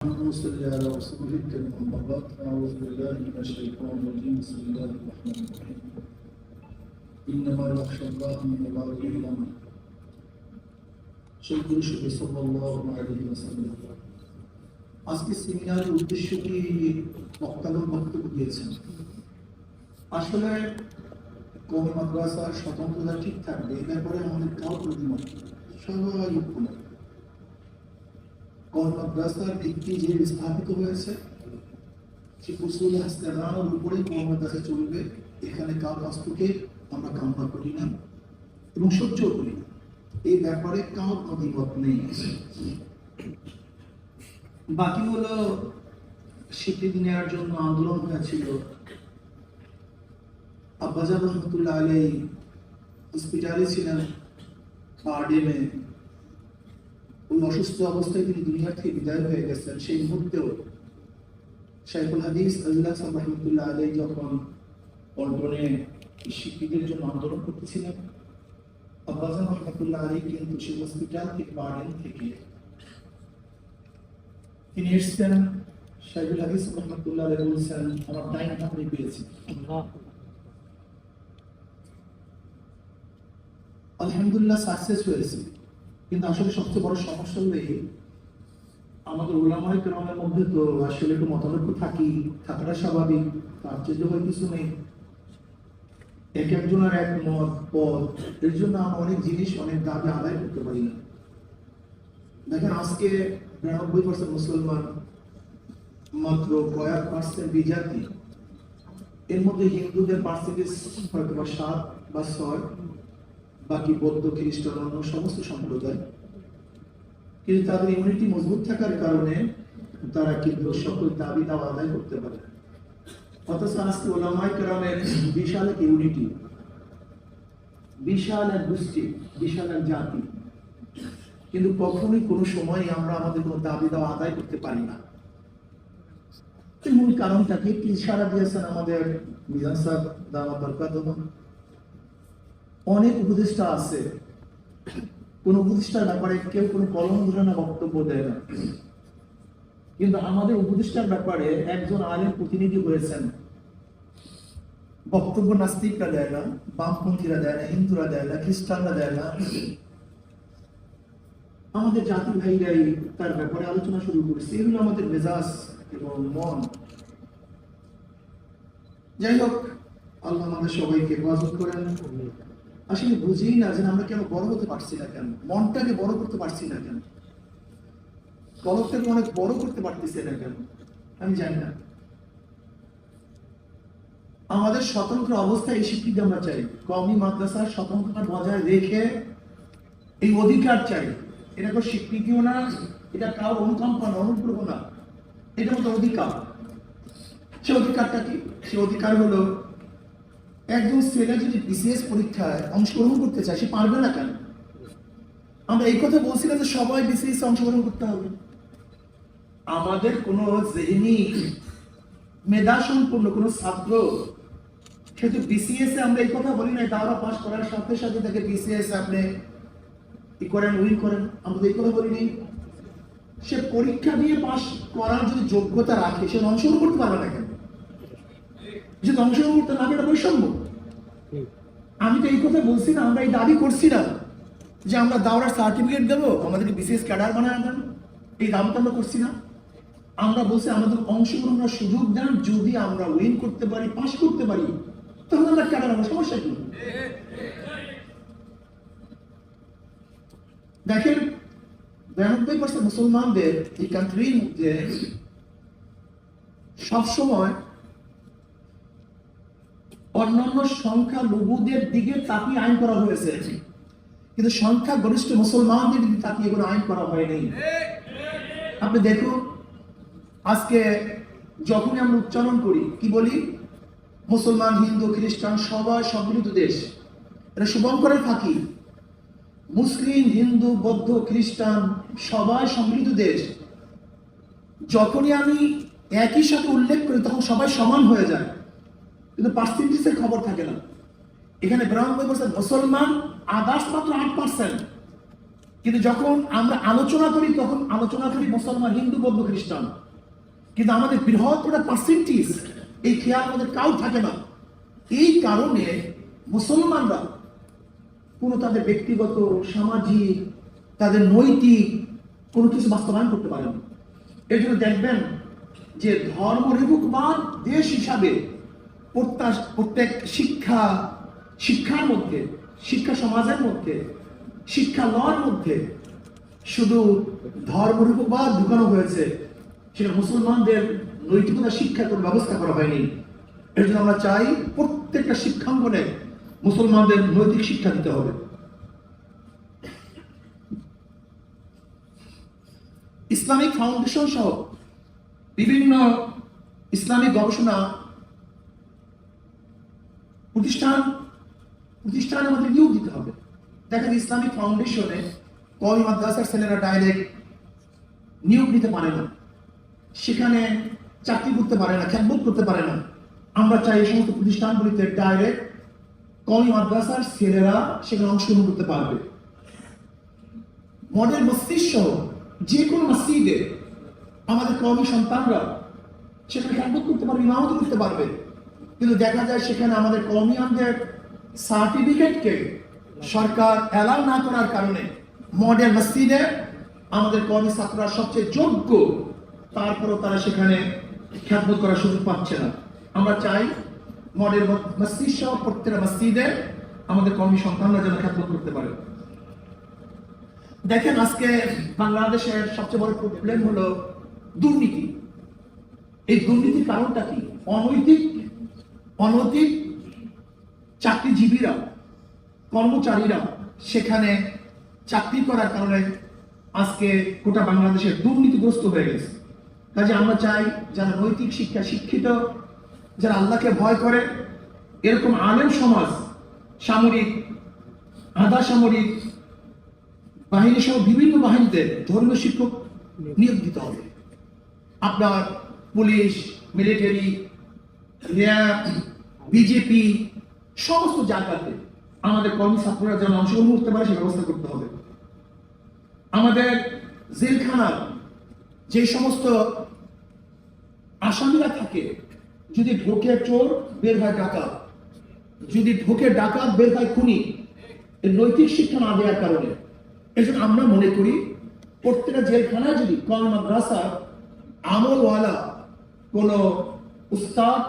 اللهم صل على رسوله الكريم. أما بعد أعوذ بالله من الشيطان الرجيم. بسم الله الرحمن الرحيم. إنما يخشى الله من عباده العلماء. شيخ الرسول সাল্লাল্লাহু আলাইহি ওয়াসাল্লাম আজকে সেমিনারের উদ্দেশ্য কি বক্তাগণ বক্তব্য দিয়েছেন। আসলে কওমি মাদ্রাসার স্বতন্ত্রতা ঠিক থাকবে এ ব্যাপারে আমাদের কারো অভিমত সবাই উপকূল। কওমি মাদ্রাসার ভিত্তি যে স্থাপিত হয়েছে সে উসুল হাসনার উপরেই কওমি মাদ্রাসা চলবে। এখানে কারো হস্তকে আমরা কামনা করি না এবং সহ্য করি, এই ব্যাপারে কারো অভিমত নেই। বাকি হলো স্বীকৃতি নেওয়ার জন্য আন্দোলন হয়েছিল। আব্বাজান রহমতুল্লাহ আলাইহি হসপিটালে ছিলেন পারডেমে। ওই অসুস্থ অবস্থায় তিনি দুনিয়া থেকে বিদায় হয়ে গেছেন। সেই মুহূর্তেও শাইখুল হাদিস আল্লাহ রহমতুল্লাহ আলাইহি যখন পল্টনে স্বীকৃতির জন্য আন্দোলন করতেছিলেন, আব্বাজান রহমতুল্লাহ আলাইহি কিন্তু সেই হসপিটাল থেকে পারডেম থেকে তিনি এসছেন। শাইখুল হাদিস রহমতুল্লাহ আলাইহি বলছেন, আমার টাইম আপনি পেয়েছি। আলহামদুলিল্লাহ সাকসেস হয়েছে, কিন্তু আসলে সবচেয়ে বড় সমস্যা হলো আমাদের উলামায়ে কেরামের মধ্যে তো আসলে একটু মতানৈক্য থাকাটা স্বাভাবিক, তার চেয়ে হয় কিছু নেই। এক একজনের এক মত পথ, এর জন্য আমরা অনেক জিনিস অনেক দাবি আদায় করতে পারি না। দেখেন আজকে 92% মুসলমান, মাত্র কয়েক পার্সেন্ট বিজাতি, এর মধ্যে হিন্দুদের পার্সেন্টেজ হয়তো বা 7 বা 6, বাকি বৌদ্ধ খ্রিস্টান অন্য সমস্ত সম্প্রদায়। কিন্তু তাদের ইউনিটি মজবুত থাকার কারণে তারা কিন্তু সকল দাবি দাওয়া আদায় করতে পারে। অথচ আজকে উলামায়ে কেরামের বিশাল এক ইউনিটি, বিশাল এক গোষ্ঠী, বিশাল এক জাতি, কিন্তু কখনোই কোনো সময় আমরা আমাদের কোনো দাবি দাওয়া আদায় করতে পারি না। মূল কারণটাকে কি ইশারা দিয়েছেন আমাদের মিজান সাহেব দাওয়াত বরকাতুহ। অনেক উপদেষ্টা আছে, কোন উপদেষ্টার ব্যাপারে কেউ কোনো কলম ধরে না, বক্তব্য দেয় না, কিন্তু আমাদের উপদেষ্টার ব্যাপারে একজন আলেম প্রতিনিধি হয়েছেন। বক্তব্য নাস্তিকরা দেয় না, বামপন্থীরা দেয় না, হিন্দুরা দেয় না, খ্রিস্টানরা দেয় না, আমাদের জাতির ভাইরাই তার ব্যাপারে আলোচনা শুরু করেছে। এগুলো আমাদের মেজাজ এবং মন। যাই হোক, আল্লাহ আমাদের সবাইকে হেফাজত করেন। আসলে বুঝি না যে আমরা কেন বড় হতে পারছি না, কেন মনটাকে বড় করতে পারছি না, কেন কলকটাকে অনেক বড় করতে পারতেছি না, কেন আমি জানি না। আমাদের স্বতন্ত্র অবস্থায় এই স্বীকৃতি আমরা চাই। কওমি মাদ্রাসার স্বতন্ত্রতা বজায় রেখে এই অধিকার চাই। এটা কোনো স্বীকৃতিও না, এটা কারোর অনুকম্পা না, অনুগ্রহ না, এটা মতো অধিকার। সে অধিকারটা কি? সে অধিকার হলো একজন ছেলে যদি বিসিএস পরীক্ষায় অংশগ্রহণ করতে চায়, সে পারবে না কেন? আমরা এই কথা বলছিলাম যে সবাই বিসিএস অংশগ্রহণ করতে হবে। আমাদের কোনো জেহেনি মেধা সম্পন্ন কোনো ছাত্র কিন্তু বিসিএস এ আমরা এই কথা বলি না দাওরা পাস করার সাথে সাথে তাকে বিসিএস আপনি কি করেন, উইন করেন, আমরা এই কথা বলি নি। সে পরীক্ষা দিয়ে পাস করার যদি যোগ্যতা রাখে, সে অংশগ্রহণ করতে পারবে না কেন? যদি অংশগ্রহণ করতে না, এটা বৈষম্য। আমি তো এই কথা বলছি না, আমরা এই দাবি করছি না যে আমরা দাওরার সার্টিফিকেট দেবো, আমাদেরকে বিসিএস ক্যাডার বানায় দেন, এই দাবি তো আমরা করছি না। আমরা বলছি আমাদের অংশগ্রহণের সুযোগ দেন, যদি আমরা উইন করতে পারি, পাস করতে পারি, তখন আমরা ক্যাডার হবো, সমস্যা কি? দেখেন 92% মুসলমানদের এই কান্ট্রির মধ্যে সবসময় অন্যান্য সংখ্যা লঘুদের দিকে তাকিয়ে আইন করা হয়েছে, কিন্তু সংখ্যা গরিষ্ঠ মুসলমানদের দিকে তাকিয়ে কোনো আইন করা হয়নি। আপনি দেখুন, আজকে যখনই আমরা উচ্চারণ করি কি বলি, মুসলমান, হিন্দু, খ্রিস্টান সবাই সম্মিলিত দেশ, এটা শুভঙ্করের ফাঁকি। মুসলিম, হিন্দু, বৌদ্ধ, খ্রিস্টান সবাই সম্মিলিত দেশ। যখনই আমি একই সাথে উল্লেখ করি তখন সবাই সমান হয়ে যায়, কিন্তু পার্সেন্টেজের খবর থাকে না। এখানে 92% মুসলমান, আদার্স মাত্র 8%। কিন্তু যখন আমরা আলোচনা করি তখন আলোচনা করি মুসলমান, হিন্দু, বৌদ্ধ, খ্রিস্টান, কিন্তু আমাদের বৃহৎ একটা পার্সেন্টেজ এই খেয়াল আমাদের কাউ থাকে না। এই কারণে মুসলমানরা কোনো তাদের ব্যক্তিগত, সামাজিক, তাদের নৈতিক কোনো কিছু বাস্তবায়ন করতে পারে না। এর জন্য দেখবেন যে ধর্মনিরপেক্ষবাদ দেশ হিসাবে প্রত্যেক শিক্ষার মধ্যে, শিক্ষা সমাজের মধ্যে, শিক্ষা লর মধ্যে শুধু ধর্মনিরপেক্ষবাদ ঢুকানো হয়েছে, সেটা মুসলমানদের নৈতিকতা শিক্ষার কোনো ব্যবস্থা করা হয়নি। এর জন্য আমরা চাই প্রত্যেকটা শিক্ষাঙ্গনে মুসলমানদের নৈতিক শিক্ষা দিতে হবে। ইসলামিক ফাউন্ডেশন সহ বিভিন্ন ইসলামিক গবেষণা প্রতিষ্ঠানে আমাদের নিয়োগ দিতে হবে। দেখেন, ইসলামিক ফাউন্ডেশনে কওমি মাদ্রাসার ছেলেরা ডাইরেক্ট নিয়োগ নিতে পারে না, সেখানে চাকরি করতে পারে না, খেদমত করতে পারে না। আমরা চাই এই সমস্ত প্রতিষ্ঠানগুলিতে ডাইরেক্ট কওমি মাদ্রাসার ছেলেরা সেখানে অংশগ্রহণ করতে পারবে। মডেল মসজিদ সহ যে কোনো মসজিদে আমাদের কওমি সন্তানরা সেখানে খেদমত করতে পারবে, ইমামতি করতে পারবে। কিন্তু দেখা যায় সেখানে আমাদের কওমিয়ানদের সার্টিফিকেটকে সরকার অ্যালাউ না করার কারণে মডেল মসজিদে আমাদের কওমি ছাত্ররা সবচেয়ে যোগ্য, তারপরও তারা সেখানে খেদমত করার সুযোগ পাচ্ছে না। আমরা চাই মডেল মসজিদ সহ প্রত্যেকটা মসজিদে আমাদের কওমি সন্তানরা যেন খেদমত করতে পারে। দেখেন, আজকে বাংলাদেশের সবচেয়ে বড় প্রবলেম হলো দুর্নীতি। এই দুর্নীতির কারণটা কি? অনৈতিক চাকরিজীবীরা, কর্মচারীরা সেখানে চাকরি করার কারণে আজকে গোটা বাংলাদেশের দুর্নীতিগ্রস্ত হয়ে গেছে। কাজে আমরা চাই যারা নৈতিক শিক্ষা শিক্ষিত, যারা আল্লাহকে ভয় করে, এরকম আলেম সমাজ, সামরিক, আধা সামরিক বাহিনী সহ বিভিন্ন বাহিনীতে ধর্মীয় শিক্ষক নিয়োগ দিতে হবে। আপনার পুলিশ, মিলিটারি, র্যাব, বিজেপি সমস্ত জায়গাতে আমাদের কর্মী ছাত্ররা যেন অংশগ্রহণ করতে পারে সে ব্যবস্থা করতে হবে। আমাদের জেলখানার যে সমস্ত আসামিরা থাকে, যদি ঢোকে চোর বের হয় ডাকাত, যদি ঢোকে ডাকাত বের হয় খুনি, এর নৈতিক শিক্ষা না দেওয়ার কারণে। এজন্য আমরা মনে করি প্রত্যেকটা জেলখানায় যদি কওমি মাদ্রাসা আমলওয়ালা কোন উস্তাদ,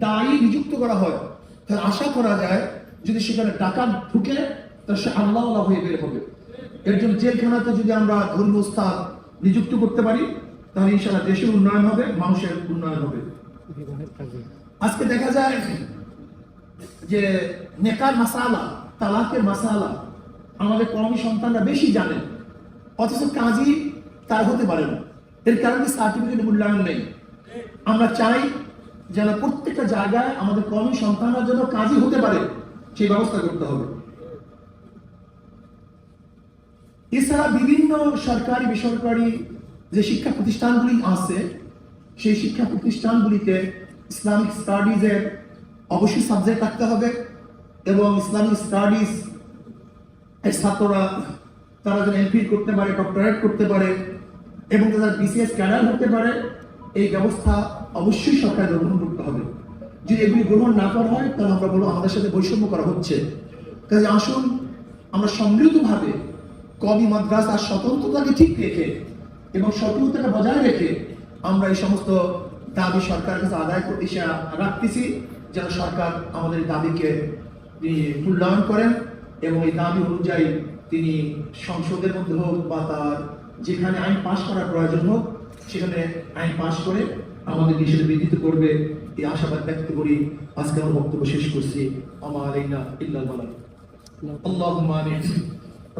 দায়ী নিযুক্ত করা হয়, তাহলে আশা করা যায় যদি সেখানে ডাকাত ঢুকে তাহলে সে আল্লাহওয়ালা হয়ে বের হবে। এর জন্য জেলখানাতে যদি আমরা ধর্মীয় উস্তাদ নিযুক্ত করতে পারি তাহলে ইনশাআল্লাহ দেশের উন্নয়ন হবে, মানুষের উন্নয়ন হবে। আজকে দেখা যায় যে নেকার মাসালা, তালাকের মাসালা আমাদের কওমি সন্তানরা বেশি জানেন, অথচ কাজী তার হতে পারে না। এর কারণে সার্টিফিকেট মূল্যায়ন নেই। আমরা চাই যেন প্রত্যেকটা জায়গায় আমাদের কওমি সন্তানরা যেন কাজী হতে পারে সেই ব্যবস্থা করতে হবে। এছাড়া বিভিন্ন সরকারি বেসরকারি যে শিক্ষা প্রতিষ্ঠানগুলি আছে, সেই শিক্ষা প্রতিষ্ঠানগুলিতে ইসলামিক স্টাডিজের অবশ্যই সাবজেক্ট রাখতে হবে এবং ইসলামিক স্টাডিজ এর ছাত্ররা তারা যেন এমফিল করতে পারে, ডক্টরেট করতে পারে এবং তারা বিসিএস ক্যাডার হতে পারে, এই ব্যবস্থা অবশ্যই সরকার গ্রহণ করতে হবে। যদি এগুলি গ্রহণ না করা হয় তাহলে আমরা বলবো আমাদের সাথে বৈষম্য করা হচ্ছে। কাজে আসুন আমরা সম্মিলিতভাবে কওমি মাদ্রাসার স্বতন্ত্রতাকে ঠিক রেখে এবং স্বকীয়তাকে বজায় রেখে আমরা এই সমস্ত দাবি সরকারের কাছে আদায় করতে রাখতেছি, যেন সরকার আমাদের দাবিকে মূল্যায়ন করেন এবং এই দাবি অনুযায়ী তিনি সংসদের মধ্যে হোক বা তার যেখানে আইন পাশ করার প্রয়োজন হোক সেখানে আইন পাশ করে আমাদের দেশের বিধিত করবে, এই আশাবাদ ব্যক্ত করি আজকে আমার বক্তব্য শেষ করছি। আমালাইনা ইল্লাল বালাগ। আল্লাহুম্মা আমিন।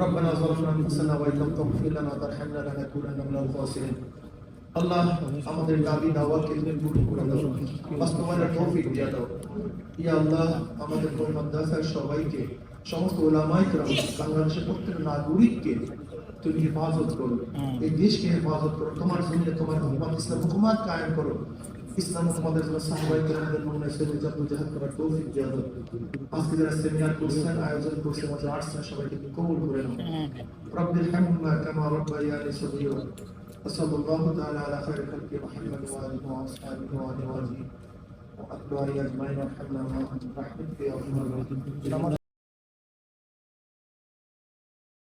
রব্বানা যালামনা আনফুসানা ওয়া ইল্লাম তাগফির লানা ওয়া তারহামনা লানাকুনান্না মিনাল খাসিরিন। আল্লাহ আমাদের দাবি দাওয়াতকে তুমি পূর্ণ করে দাও, বাস্তবায়নের তৌফিক দিয়ে দাও। ইয়া আল্লাহ আমাদের কওমি মাদ্রাসার সবাইকে, সমস্ত উলামায়ে কেরাম, বাংলাদেশের প্রত্যেক নাগরিককে তুমি হেফাজত করো, এই দেশকে হেফাজত করো, তোমার জমিনে তোমার হুকুমত ইসলাম হুকুমত কায়েম করো। ইসলাম আমাদের জন্য সাহাবায়ে কেরামদের নমুনা হিসেবে জাদ্দোজাহাদ করার তৌফিক দিয়ে দাও। আজকে যারা সেমিনার করছেন, আয়োজন করছেন, আমাদের আসছেন, সবাইকে কবুল করে নাও। রব্বির হামহুমা কামা রাব্বায়ানি সগীরা। সাল্লাল্লাহু তাআলা আলা খায়রি খালকি মুহাম্মদ ওয়া আলিহি ওয়া আসহাবিহি ওয়া আজওয়াজিহি ওয়া আতবাইহি আজমাইন। আলহামদুলিল্লাহ।